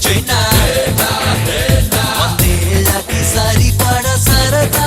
చూపించైనా వందేళ్ళకి సరిపడ సరదా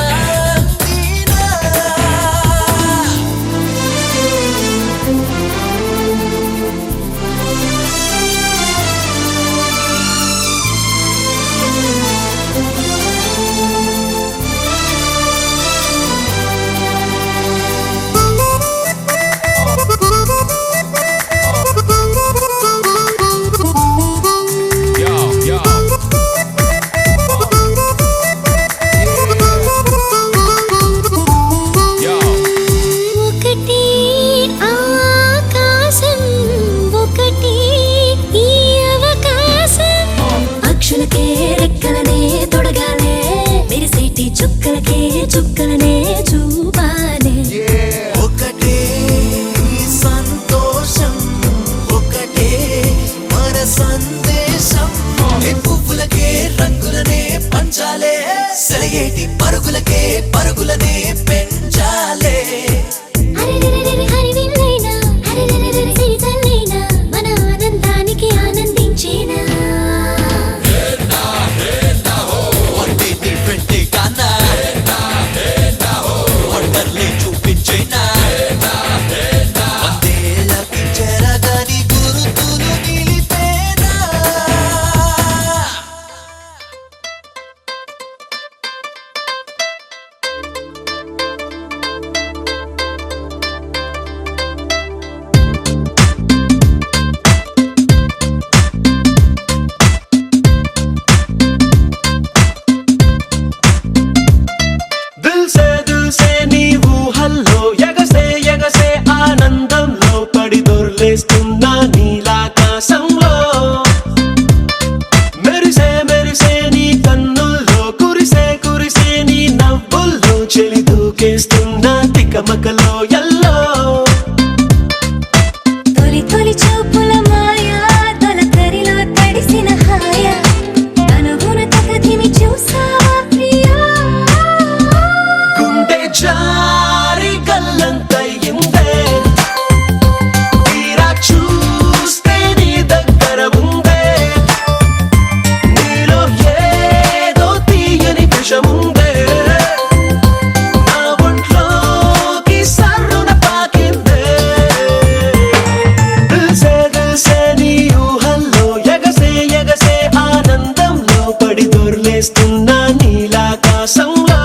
చుక్కలకే చుక్కలనే చూపాలే ఒకటే సంతోషం ఒకటే మన సందేశం పువ్వులకే రంగులనే పంచాలే సెలయేటి పరుగులకే పరుగులనే పెంచాలే మన ఆనందానికి ఆనందించేనా చూపించైనా వందేళ్ళకి చెరగని గురుతులు నిలిపేనా ఆనందంలో పడి దొర్లేస్తున్నా నీలాకాశంలో మెరిసే మెరిసే నీ కన్నుల్లో కురిసే కురిసే నీ నవ్వుల్లో చెలి దూకేస్తున్నా తికమకలో ఎల్లో తొలి తొలి చూపుల మాయా తొలకరిలో తడిసిన హాయ అనుగుణ తగదిమి చూసావా ప్రియా గుండె జారి గల్లంతయ్యిందే తీరా చూస్తే నీ దగ్గర ఉందే నీలో ఏదో తీయని విషముందే నా ఒంట్లోకి సర్రున పాకిందే దిల్సే దిల్సే నీ ఊహల్లో ఎగసే ఎగసే ఆనందంలో పడి దొర్లేస్తున్నా నీలాకాశంలో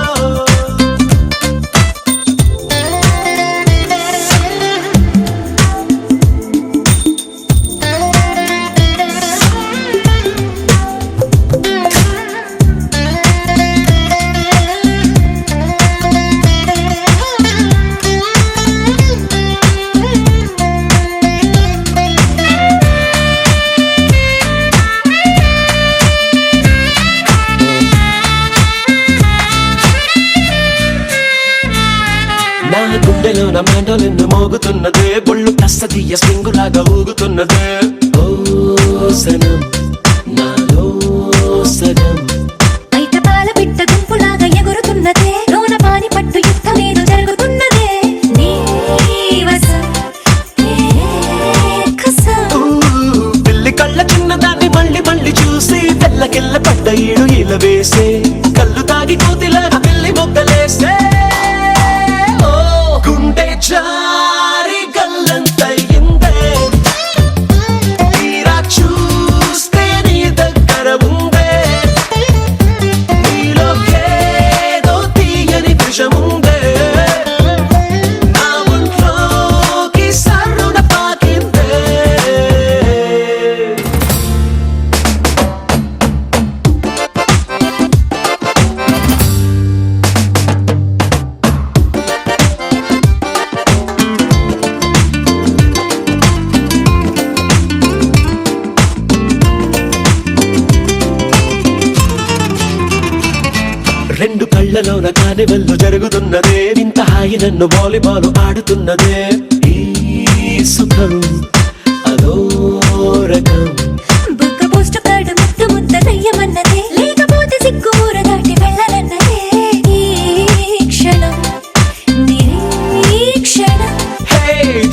నా గుండెలో నా మెండలిన్ను మోగుతున్నదే బొళ్ళు కస్తీయ స్ప్రింగులాగా ఊగుతున్నదే ఓ సనం నాలో సగం బయట పాల బిడ్డ గుంపులాగా ఎగురుతున్నదే లోన పాని పట్టు యుద్ధమేదో జరుగుతున్నదే నీ వసం పిల్లి కళ్ళ చిన్నదాన్ని మళ్ళీ మళ్ళీ చూసి తెల్లకెళ్ళ పడ్డ ఈడు ఇలా వేసే కళ్ళు తాగి కోతిలాగా పిల్లి మొగ్గలేసే గుండె జారి గల్లంతయ్యిందే తీరా చూస్తే నీ దగ్గర ఉందే నీలో ఏదో తీయని విషముందే నా ఒంట్లోకి సర్రున పాకిందే రెండు కళ్ళలోన కానివెల్లు జరుగుతున్నదే ఇంత హాయి నన్ను వాలీబాల్ ఆడుతున్నదే ఈ సుఖం అదో రకం బుక్క పోస్ట్ కార్డు ముద్దు ముద్దలయ్యమన్నదే లేకపోతే సిగ్గు ఊర దాటి వెళ్ళనన్నదే ఈ క్షణం నిరీక్షణం హే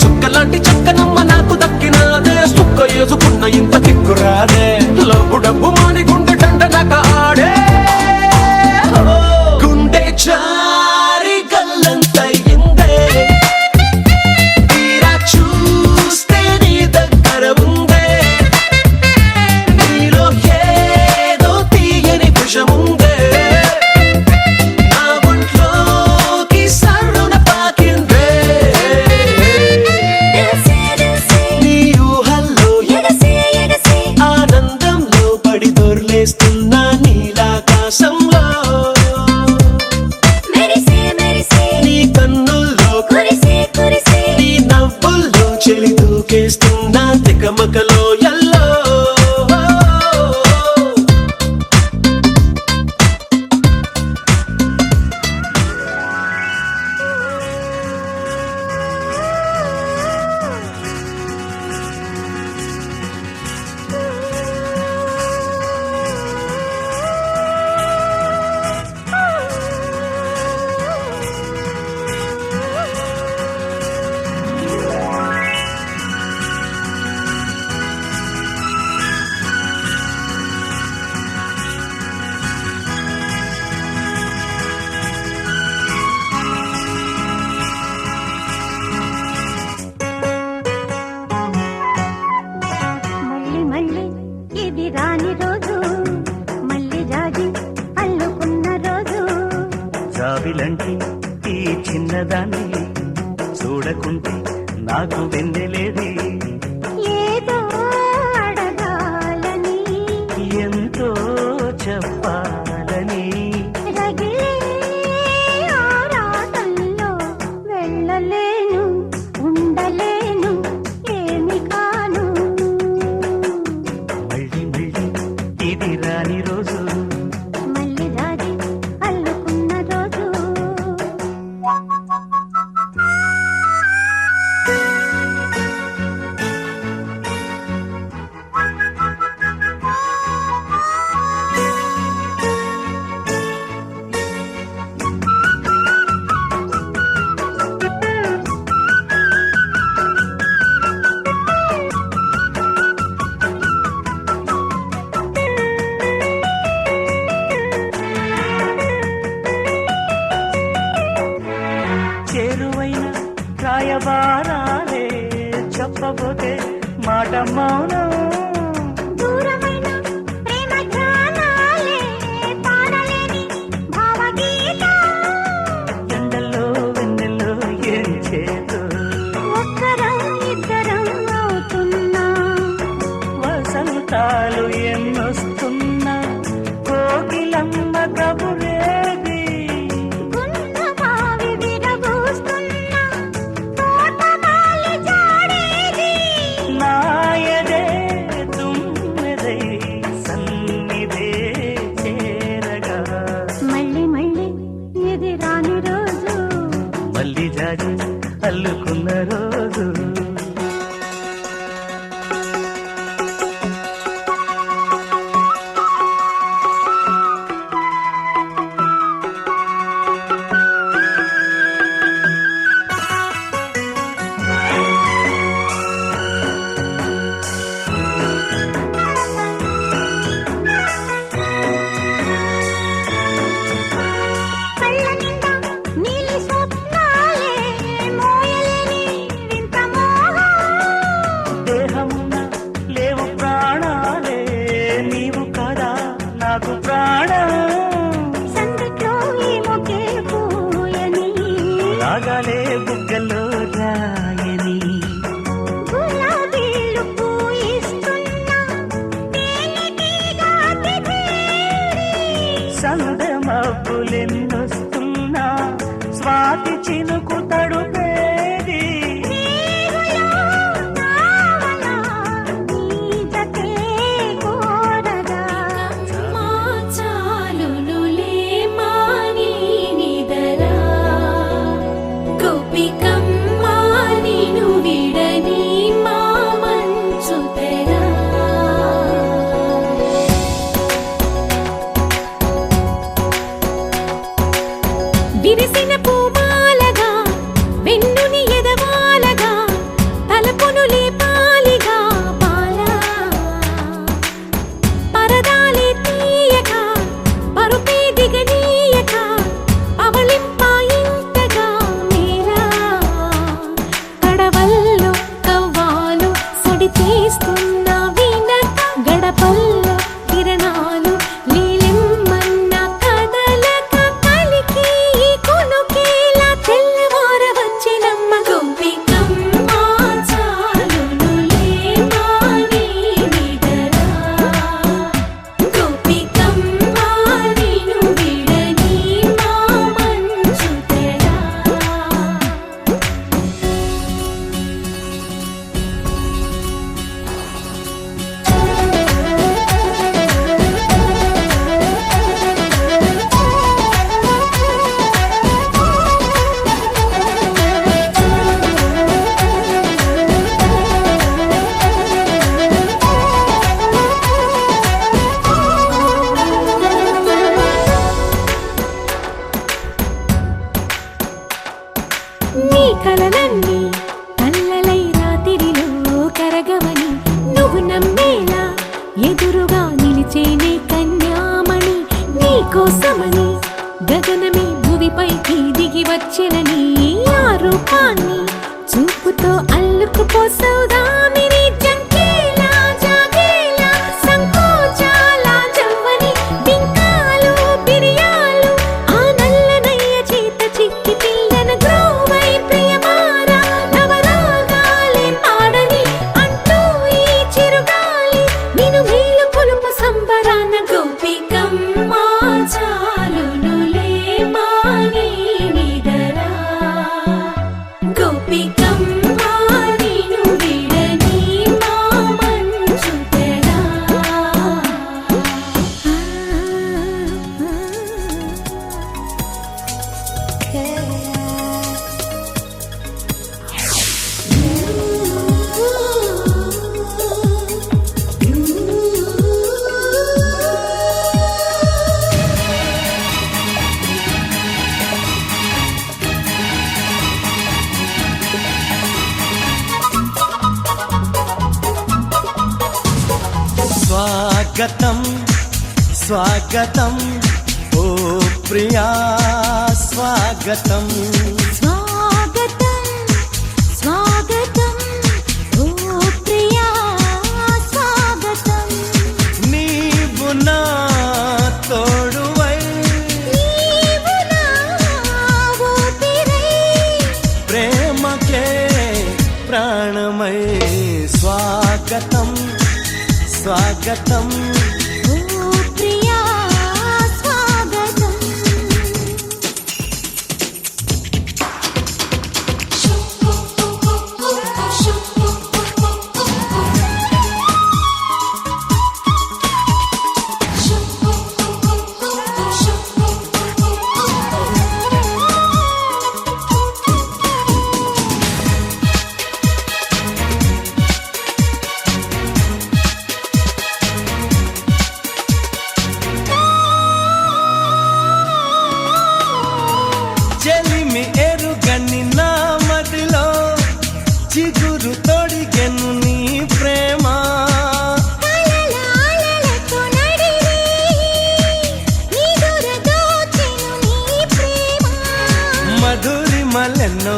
చుక్కలాంటి చక్కనమ్మ నాకు దక్కినాదే సుక్క వేసుకున్న ఇంత కిక్కురాదే లబ్బు డబ్బు జాబిలంటే ఈ చిన్నదాన్ని చూడకుంటే నాకు వెన్నెలేది ఏదో అడగాలని ఎంతో చెప్పాలని రగిలే ఆరాటంలో వెళ్ళలేను ఉండలేను ఏమి కాను మళ్ళీ మళ్ళీ ఇది రాని రోజు మళ్ళీ రాజీ అల్లుకున్న రోజు చేరువైన రాయబారాలే చెప్పబోతే మాట మౌనం దూరమైన ప్రేమ ధ్యానాలే పాడలేని భావగీత ఎండల్లో వెన్నెల్లో ఏం చేతు ఒక్కరం ఇద్దరం అవుతున్నా వసంతాలు ఎన్నొస్తున్నా కోకిలమ్మ కబురేది గున్న బావి విరబూస్తున్నా తోటమాలి జాడేది నాయదే తుమ్మెదై సన్నిధే చేరగా మళ్ళీ మళ్ళీ ఇది రాని రోజు మళ్ళీ జాజి అల్లుకున్న రోజు కళ్ళ నిండా నీలి స్వప్నాలే మోయలేని వింత మోహం దేహమున లేవు ప్రాణాలే నీవు కదా నాకు ప్రాణం సందిట్లో ఈ మొకే పూయని రాగాలే బుగ్గల్లో రాయని గులాబీలు పూయిస్తున్నా తేనెటీగా తిథేరి సందె మబ్బులెన్నొస్తున్నా స్వాతి చినుకు తడుపేది నీవులో నావలా నీ జతే కోరగా చాలునులే మాని నిదరా గోపికమ్మా నిను విడని మా మంచు తెరా విరిసిన పూమాలగా వెన్నుని ఎదవాలగా తలపును లేపాలిగా బాలా పరదాలే తీయక పరుపే దిగనీయక అవలింపాయింతగా మీరా కడవల్లో కవ్వాలు సడి తీస్తున్న వినక గడపల్లో కిరణాలు నీలిమ్మన్న కదలక కలికి ఈ కొనుకేలా తెల్లవార వచ్చినమ్మ గోపికమ్మా చాలునులే మాని నిదరా గోపికమ్మా నిను విడని మా మంచు తెరా నీ కలలన్నీ కల్లలై రాత్రిలో కరగవని నువ్వు నమ్మేలా ఎదురుగా నిలిచేనే కన్యామణి నీ కోసమని గగనమే భూమిపైకి దిగి వచ్చినని ఆ రూపాన్ని చూపుతో అల్లుకుపోసౌదామిని జంకేలా జాగేలా సంకోచాల జవ్వని బింకాలు బిరియాలు ఆ నల్లనయ్య చేతి స్వాగతం ఓ ప్రియా స్వాగతం స్వాగతం స్వాగతం ఓ ప్రియా స్వాగతం నీవు నా తోడువై నీవు నా ఊపిరై ప్రేమకే ప్రాణమై స్వాగతం స్వాగతం ఓ ప్రియా స్వాగతం చెలిమి ఎరుగని నా మదిలో చిగురు తొడిగెను నీ ప్రేమ కలలాలలతో నడిరే నిదుర దోచెను నీ ప్రేమ మధురిమలెన్నో